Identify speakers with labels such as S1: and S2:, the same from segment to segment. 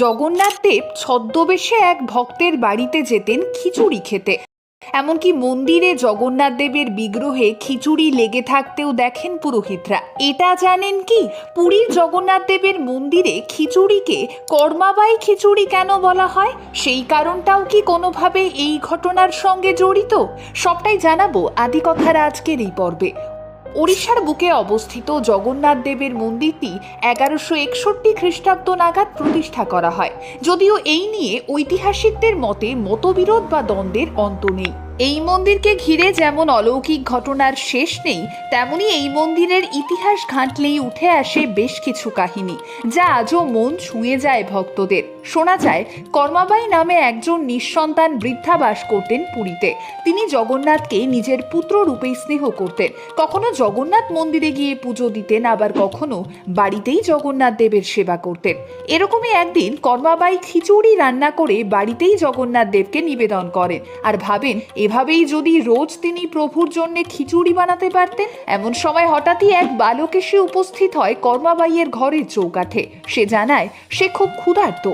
S1: জগন্নাথ দেব ছদ্মবেশে এক ভক্তের বাড়িতে যেতেন খিচুড়ি খেতে। এমনকি মন্দিরে জগন্নাথ দেবের বিগ্রহে খিচুড়ি লেগে থাকতেও দেখেন পুরোহিতরা। এটা জানেন কি, পুরীর জগন্নাথ দেবের মন্দিরে খিচুড়িকে কর্মাবাই খিচুড়ি কেন বলা হয়? সেই কারণটাও কি কোনোভাবে এই ঘটনার সঙ্গে জড়িত? সবটাই জানাবো আদিকথার আজকের এই পর্বে। ওড়িশার বুকে অবস্থিত জগন্নাথ দেবের মন্দিরটি 1161 খ্রিস্টাব্দ নাগাদ প্রতিষ্ঠা করা হয়। যদিও এই নিয়ে ঐতিহাসিকদের মতে মতবিরোধ বা দ্বন্দ্বের অন্ত নেই। এই মন্দিরকে ঘিরে যেমন অলৌকিক ঘটনার শেষ নেই, তেমনি এই মন্দিরের ইতিহাস ঘাঁটলেই উঠে আসে বেশ কিছু কাহিনী, যা আজও মন ছুঁয়ে যায় ভক্তদের। শোনা যায় কর্মাবাই নামে একজন নিঃসন্তান বৃদ্ধা বাস করতেন পুরীতে। তিনি জগন্নাথকে নিজের পুত্র রূপেই স্নেহ করতেন। কখনো জগন্নাথ মন্দিরে গিয়ে পুজো দিতেন, আবার কখনো বাড়িতেই জগন্নাথ দেবের সেবা করতেন। এরকমই একদিন কর্মাবাই খিচুড়ি রান্না করে বাড়িতেই জগন্নাথ দেবকে নিবেদন করেন, আর ভাবেন এভাবেই যদি রোজ তিনি প্রভুর জন্য খিচুড়ি বানাতে পারতেন। এমন সময় হঠাৎই এক বালক এসে উপস্থিত হয় কর্মাবাইয়ের ঘরের চৌকাঠে। সে জানায় সে খুব ক্ষুধার্ত।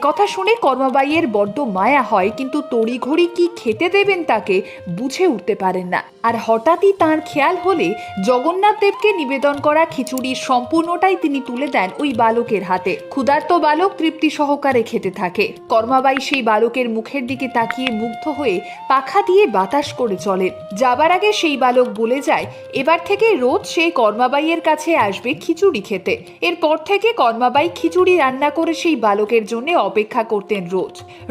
S1: কথা শুনে কর্মাবাইয়ের বড্ড মায়া হয়, কিন্তু তড়িঘড়ি কি খেতে দেবেন তাকে বুঝে উঠতে পারেন না। আর হঠাৎই তাঁর খেয়াল হলে জগন্নাথ দেবকে নিবেদন করা খিচুড়ির সম্পূর্ণটাই তিনি তুলে দেন ওই বালকের হাতে। ক্ষুধার্ত বালক তৃপ্তি সহকারে খেতে থাকে। কর্মাবাই সেই বালকের মুখের দিকে তাকিয়ে মুগ্ধ হয়ে পাখা দিয়ে বাতাস করে চলেন। যাবার আগে সেই বালক বলে যায় এবার থেকে রোজ সে কর্মাবাইয়ের কাছে আসবে খিচুড়ি খেতে। এরপর থেকে কর্মাবাই খিচুড়ি রান্না করে সেই বালকের জন্য অপেক্ষা করতেন।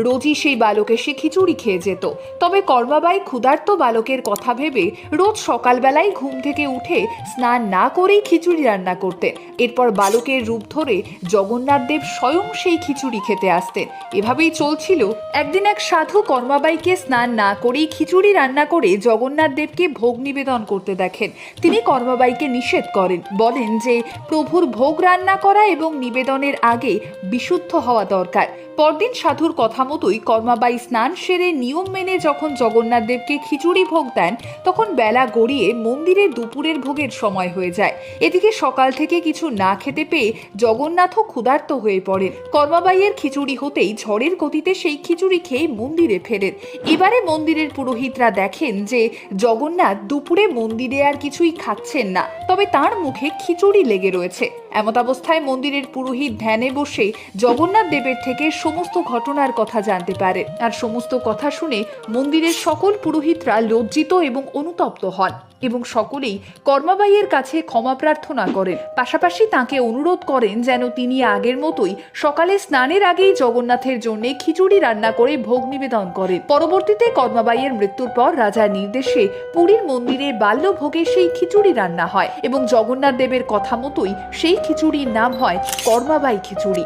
S1: রোজই সেই বালক এসে খিচুড়ি খেয়ে যেত। তবে কর্মাবাই ক্ষুধার্ত বালকের কথা ভেবে রোজ সকালবেলায় ঘুম থেকে উঠে স্নান না করেই খিচুড়ি রান্না করতেন। এরপর বালকের রূপ ধরে জগন্নাথ দেব স্বয়ং সেই খিচুড়ি খেতে আসতেন। এভাবেই চলছিল। একদিন এক সাধু কর্মাবাইকে স্নান না করেই খিচুড়ি রান্না করে জগন্নাথ দেবকে ভোগ নিবেদন করতে দেখেন। তিনি কর্মাবাইকে নিষেধ করেন, বলেন যে প্রভুর ভোগ রান্না করা এবং নিবেদনের আগে বিশুদ্ধ হওয়া দরকার। পরদিন সাধুর কথা মতোই কর্মাবাই স্নান সেরে নিয়ম মেনে যখন জগন্নাথ দেবকে খিচুড়ি ভোগ দেন, তখন বেলা গড়িয়ে মন্দিরে দুপুরের ভোগের সময় হয়ে যায়। এদিকে সকাল থেকে কিছু না খেতে পেয়ে জগন্নাথও ক্ষুধার্ত হয়ে পড়েন। কর্মাবাইয়ের খিচুড়ি হতেই ঝড়ের গতিতে সেই খিচুড়ি খেয়ে মন্দিরে ফেরেন। এবারে মন্দিরের পুরোহিতরা দেখেন যে জগন্নাথ দুপুরে মন্দিরে আর কিছুই খাচ্ছেন না, তবে তার মুখে খিচুড়ি লেগে রয়েছে। এমত অবস্থায় মন্দিরের পুরোহিত ধ্যানে বসে জগন্নাথ দেবের থেকে সমস্ত ঘটনার কথা জানতে পারেন। আর সমস্ত কথা শুনে মন্দিরের সকল পুরোহিতরা লজ্জিত এবং অনুতপ্ত হন এবং সকলেই কর্মাবাইয়ের কাছে ক্ষমা প্রার্থনা করেন। পাশাপাশি তাকে অনুরোধ করেন যেন তিনি আগের মতোই সকালে স্নানের আগেই জগন্নাথের জন্য খিচুড়ি রান্না করে ভোগ নিবেদন করেন। পরবর্তীতে কর্মাবাইয়ের মৃত্যুর পর রাজার নির্দেশে পুরীর মন্দিরে বাল্যভোগে সেই খিচুড়ি রান্না হয় এবং জগন্নাথ দেবের কথা মতোই সেই খিচুড়ির নাম হয় কর্মাবাই খিচুড়ি।